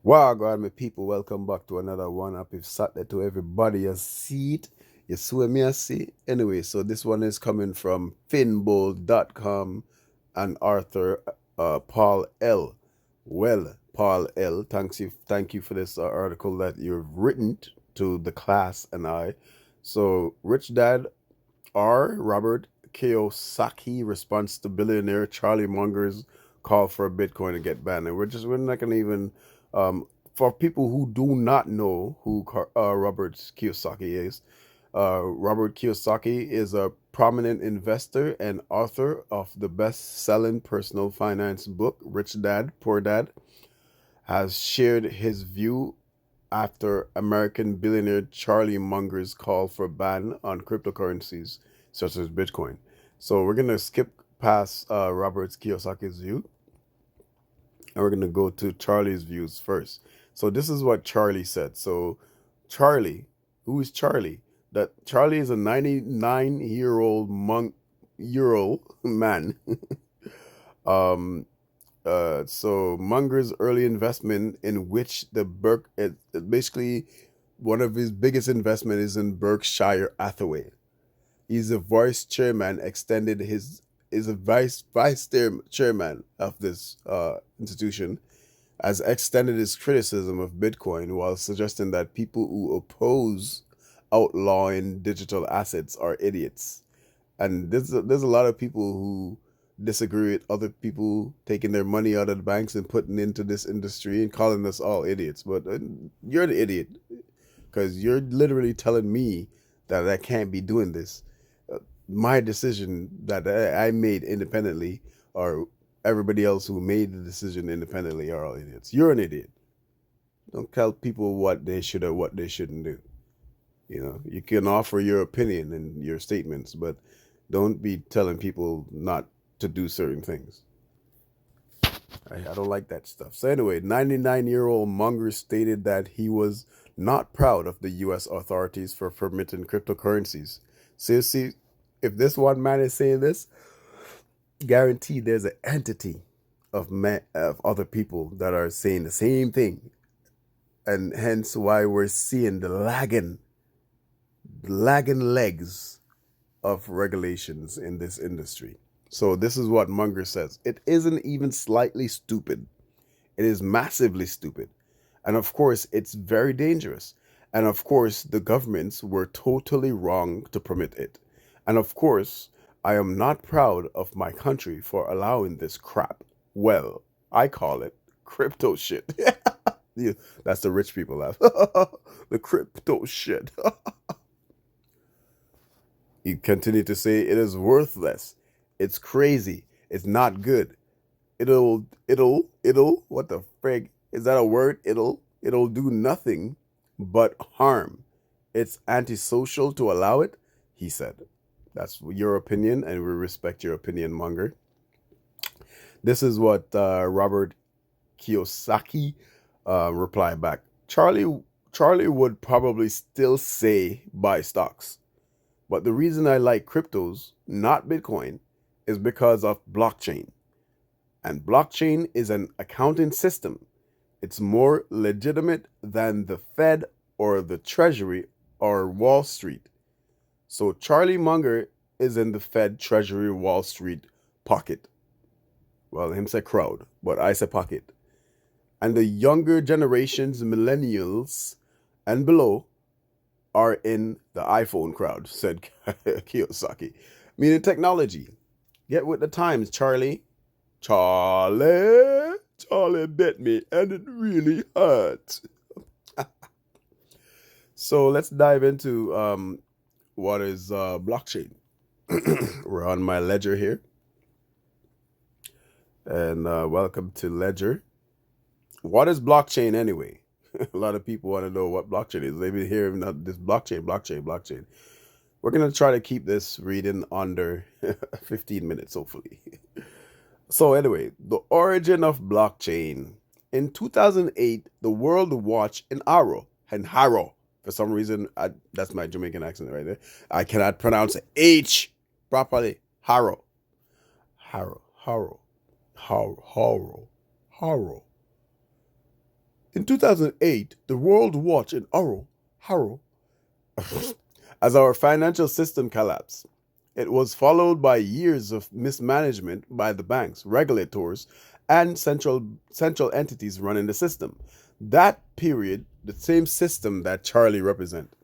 Wow, God, my people, welcome back to another one. Happy Saturday to everybody. You see it? You see me? I see. Anyway, so this one is coming from finbowl.com and Arthur Paul L. Well, Paul L. Thank you for this article that you've written to the class and I. So, Rich Dad R. Robert Kiyosaki responds to billionaire Charlie Munger's call for Bitcoin to get banned. And we're not gonna even for people who do not know who Robert Kiyosaki is. Robert Kiyosaki is a prominent investor and author of the best-selling personal finance book Rich Dad Poor Dad. Has shared his view after American billionaire Charlie Munger's call for ban on cryptocurrencies such as Bitcoin. So we're gonna skip past Robert Kiyosaki's view, and we're gonna go to Charlie's views first. So this is what Charlie said. So Charlie, who is Charlie? That Charlie is a 99-year-old man. um, so Munger's early investment in which basically one of his biggest investment is in Berkshire Hathaway. He's a vice chairman, extended his is a chairman of this institution, has extended his criticism of Bitcoin while suggesting that people who oppose outlawing digital assets are idiots. And there's a lot of people who disagree with other people taking their money out of the banks and putting into this industry and calling us all idiots. But you're the idiot because you're literally telling me that I can't be doing this. My decision that I made independently, or everybody else who made the decision independently, are all idiots. You're an idiot. Don't tell people what they should or what they shouldn't do. You know, you can offer your opinion and your statements, but don't be telling people not to do certain things. I don't like that stuff. So anyway, 99-year-old Munger stated that he was not proud of the U.S. authorities for permitting cryptocurrencies. So you see, if this one man is saying this, guaranteed there's an entity of other people that are saying the same thing, and hence why we're seeing the lagging legs of regulations in this industry. So this is what Munger says. It isn't even slightly stupid. It is massively stupid. And of course, it's very dangerous. And of course, the governments were totally wrong to permit it. And of course, I am not proud of my country for allowing this crap. Well, I call it crypto shit. Yeah, that's the rich people laugh. The crypto shit. He continued to say it is worthless. It's crazy. It's not good. What the frig? Is that a word? It'll do nothing but harm. It's antisocial to allow it, he said. That's your opinion, and we respect your opinion, Munger. This is what Robert Kiyosaki replied back. Charlie would probably still say buy stocks. But the reason I like cryptos, not Bitcoin, is because of blockchain. And blockchain is an accounting system. It's more legitimate than the Fed or the Treasury or Wall Street. So Charlie Munger is in the Fed, Treasury, Wall Street pocket. Well, him say crowd, but I say pocket. And the younger generations, millennials and below, are in the iPhone crowd, said Kiyosaki. Meaning technology. Get with the times, Charlie. Charlie bit me, and it really hurt. So let's dive into what is blockchain. We're on my ledger here, and welcome to Ledger. What is blockchain anyway? A lot of people want to know what blockchain is. They've been hearing this blockchain. We're going to try to keep this reading under 15 minutes, hopefully. So, anyway, the origin of blockchain. In 2008, the world watched an arrow and Harrow. For some reason, that's my Jamaican accent right there. I cannot pronounce H properly. Harrow. Harrow. In 2008, the world watched in horror as our financial system collapsed. It was followed by years of mismanagement by the banks, regulators, and central entities running the system. That period, the same system that Charlie represents,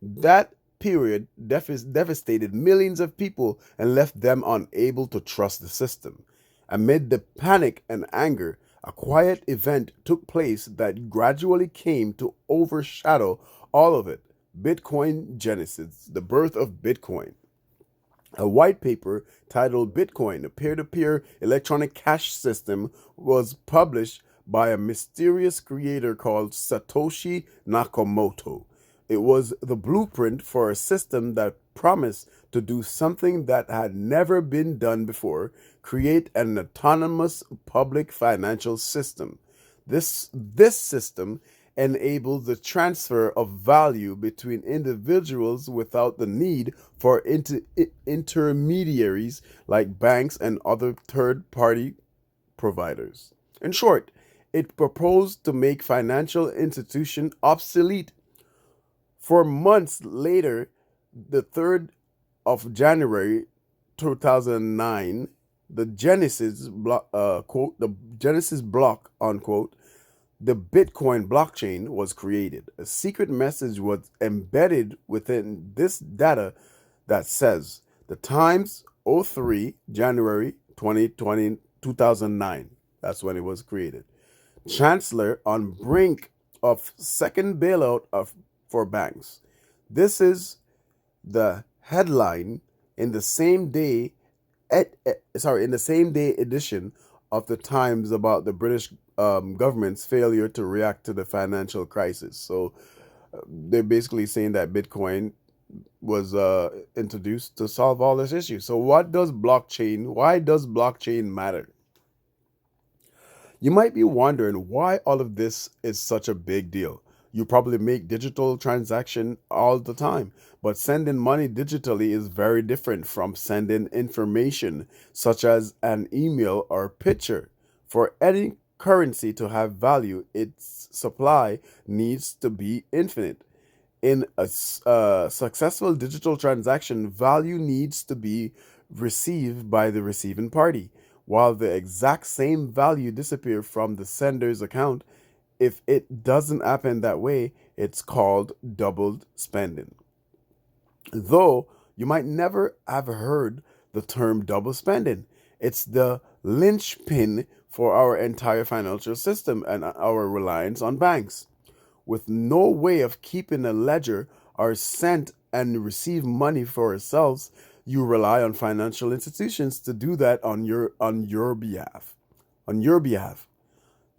that period devastated millions of people and left them unable to trust the system. Amid the panic and anger, a quiet event took place that gradually came to overshadow all of it. Bitcoin Genesis, the birth of Bitcoin. A white paper titled Bitcoin, a peer to peer electronic cash system, was published by a mysterious creator called Satoshi Nakamoto. It was the blueprint for a system that promised to do something that had never been done before: create an autonomous public financial system. This system enabled the transfer of value between individuals without the need for intermediaries like banks and other third party providers. In short, it proposed to make financial institutions obsolete. For months later, the 3rd of January 2009, the Genesis block, quote, the Genesis block, unquote, the Bitcoin blockchain was created. A secret message was embedded within this data that says the times 03 January 2020 2009. That's when it was created. Chancellor on brink of second bailout for banks. This is the headline in the same day in the same day edition of the Times about the British government's failure to react to the financial crisis. So they're basically saying that Bitcoin was introduced to solve all this issue. So why does blockchain matter? You might be wondering why all of this is such a big deal. You probably make digital transaction all the time, but sending money digitally is very different from sending information such as an email or picture. For any currency to have value, its supply needs to be infinite. In a successful digital transaction, value needs to be received by the receiving party, while the exact same value disappear from the sender's account. If it doesn't happen that way, it's called doubled spending. Though you might never have heard the term double spending, it's the linchpin for our entire financial system and our reliance on banks. With no way of keeping a ledger or send and receive money for ourselves, you rely on financial institutions to do that on your behalf. On your behalf.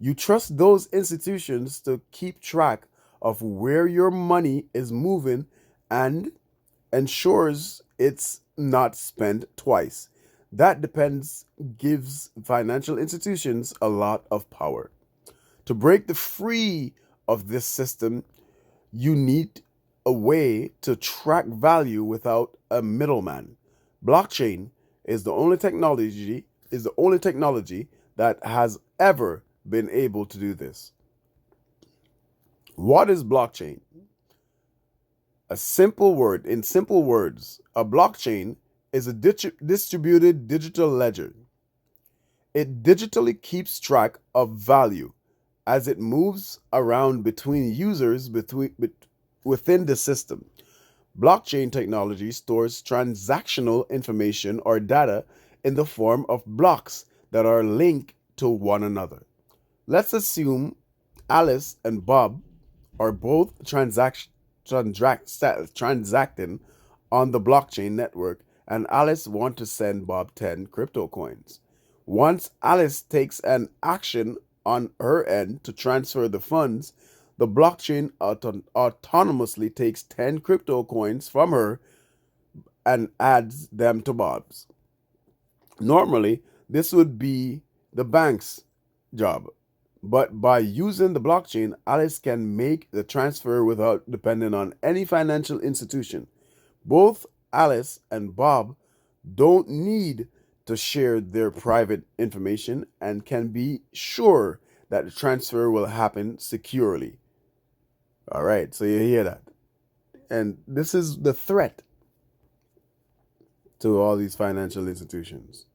You trust those institutions to keep track of where your money is moving and ensures it's not spent twice. That depends gives financial institutions a lot of power. To break the free of this system, you need a way to track value without a middleman. Blockchain is the only technology that has ever been able to do this. What is blockchain? In simple words, a blockchain is a distributed digital ledger. It digitally keeps track of value as it moves around between users within the system. Blockchain technology stores transactional information or data in the form of blocks that are linked to one another. Let's assume Alice and Bob are both transacting on the blockchain network, and Alice wants to send Bob 10 crypto coins. Once Alice takes an action on her end to transfer the funds, the blockchain autonomously takes 10 crypto coins from her and adds them to Bob's. Normally, this would be the bank's job, but by using the blockchain, Alice can make the transfer without depending on any financial institution. Both Alice and Bob don't need to share their private information and can be sure that the transfer will happen securely. All right, so you hear that. And this is the threat to all these financial institutions.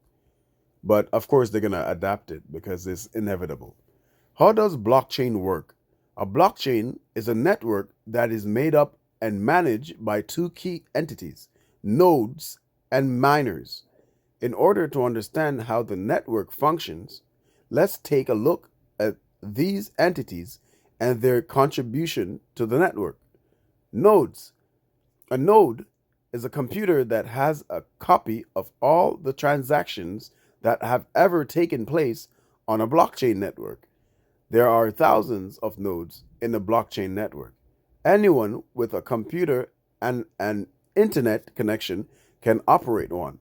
But of course, they're going to adapt it because it's inevitable. How does blockchain work? A blockchain is a network that is made up and managed by two key entities, nodes and miners. In order to understand how the network functions, let's take a look at these entities and their contribution to the network. Nodes. A node is a computer that has a copy of all the transactions that have ever taken place on a blockchain network. There are thousands of nodes in the blockchain network. Anyone with a computer and an internet connection can operate one,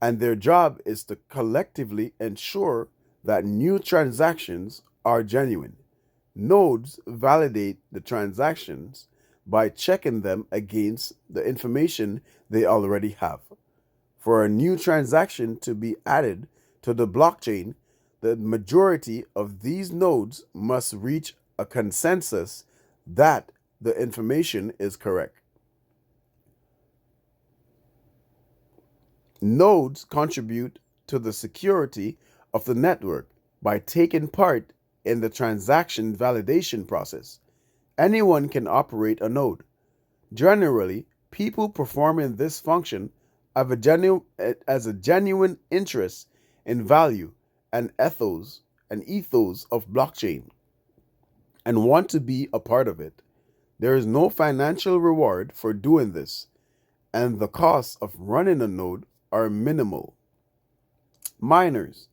and their job is to collectively ensure that new transactions are genuine. Nodes validate the transactions by checking them against the information they already have. For a new transaction to be added to the blockchain, the majority of these nodes must reach a consensus that the information is correct. Nodes contribute to the security of the network by taking part in the transaction validation process. Anyone can operate a node. Generally, people performing this function have as a genuine interest in value and ethos of blockchain and want to be a part of it. There is no financial reward for doing this, and the costs of running a node are minimal. Miners.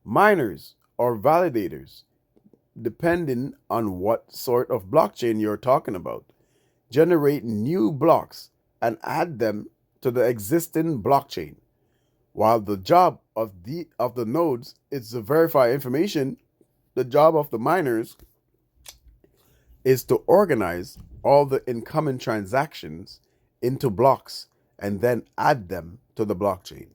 Miners are validators, depending on what sort of blockchain you're talking about. Generate new blocks and add them to the existing blockchain. While the job of the nodes is to verify information, the job of the miners is to organize all the incoming transactions into blocks and then add them to the blockchain.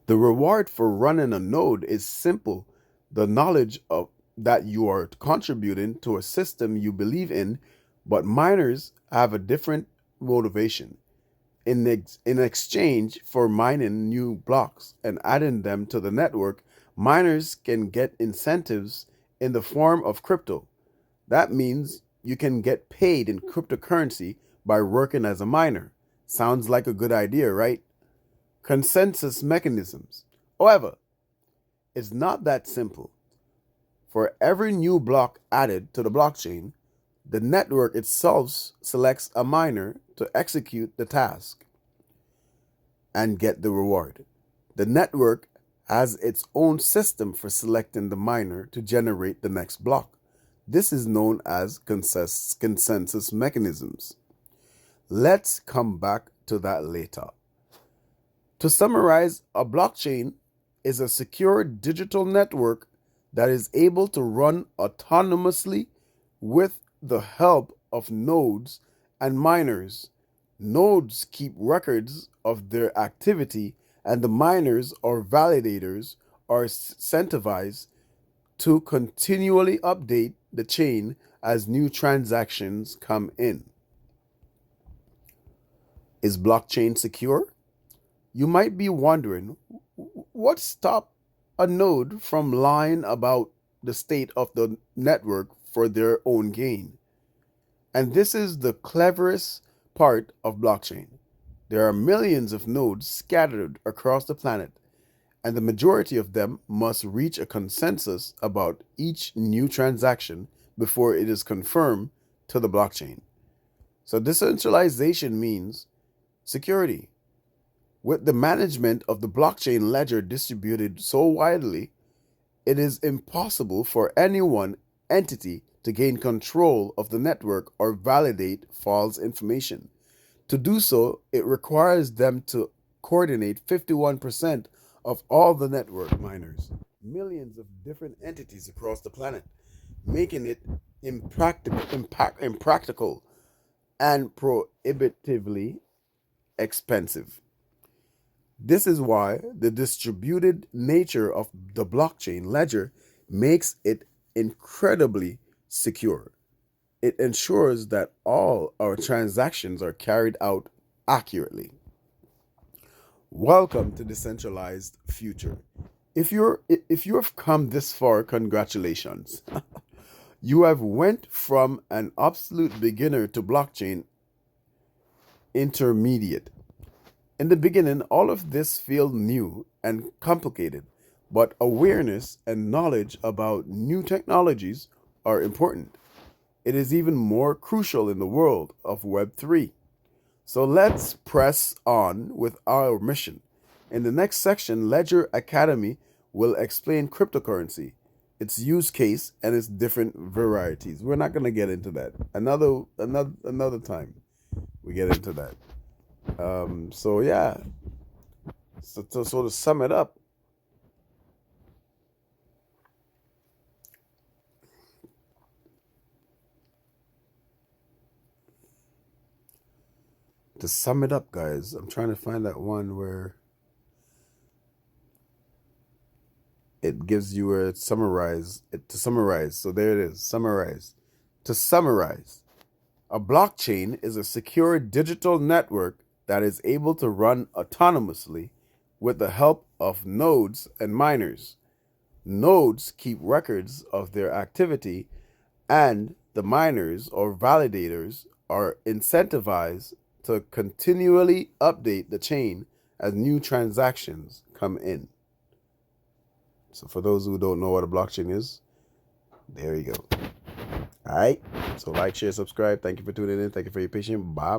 The reward for running a node is simple: the knowledge of that you are contributing to a system you believe in, but miners have a different motivation. In exchange for mining new blocks and adding them to the network, miners can get incentives in the form of crypto. That means you can get paid in cryptocurrency by working as a miner. Sounds like a good idea, right? Consensus mechanisms. However, it's not that simple. For every new block added to the blockchain, the network itself selects a miner to execute the task and get the reward. The network has its own system for selecting the miner to generate the next block. This is known as consensus mechanisms. Let's come back to that later. To summarize, a blockchain is a secure digital network that is able to run autonomously with the help of nodes and miners. Nodes keep records of their activity, and the miners or validators are incentivized to continually update the chain as new transactions come in. Is blockchain secure? You might be wondering, what stops a node from lying about the state of the network for their own gain? And this is the cleverest part of blockchain. There are millions of nodes scattered across the planet, and the majority of them must reach a consensus about each new transaction before it is confirmed to the blockchain. So decentralization means security. With the management of the blockchain ledger distributed so widely, it is impossible for any one entity to gain control of the network or validate false information. To do so, it requires them to coordinate 51% of all the network miners, millions of different entities across the planet, making it impractical and prohibitively expensive. This is why the distributed nature of the blockchain ledger makes it incredibly secure. It ensures that all our transactions are carried out accurately. Welcome to Decentralized Future. If you have come this far, congratulations. You have went from an absolute beginner to blockchain intermediate. In the beginning, all of this felt new and complicated, but awareness and knowledge about new technologies are important. It is even more crucial in the world of Web3. So let's press on with our mission. In the next section, Ledger Academy will explain cryptocurrency, its use case, and its different varieties. We're not going to get into that. Another time we get into that. So yeah. So to sum it up, guys, I'm trying to find that one where it gives you a summarize it to summarize. So there it is, summarize. To summarize, a blockchain is a secure digital network that is able to run autonomously with the help of nodes and miners. Nodes keep records of their activity, and the miners or validators are incentivized to continually update the chain as new transactions come in. So for those who don't know what a blockchain is, there you go. All right. So like, share, subscribe. Thank you for tuning in. Thank you for your patience. Bye.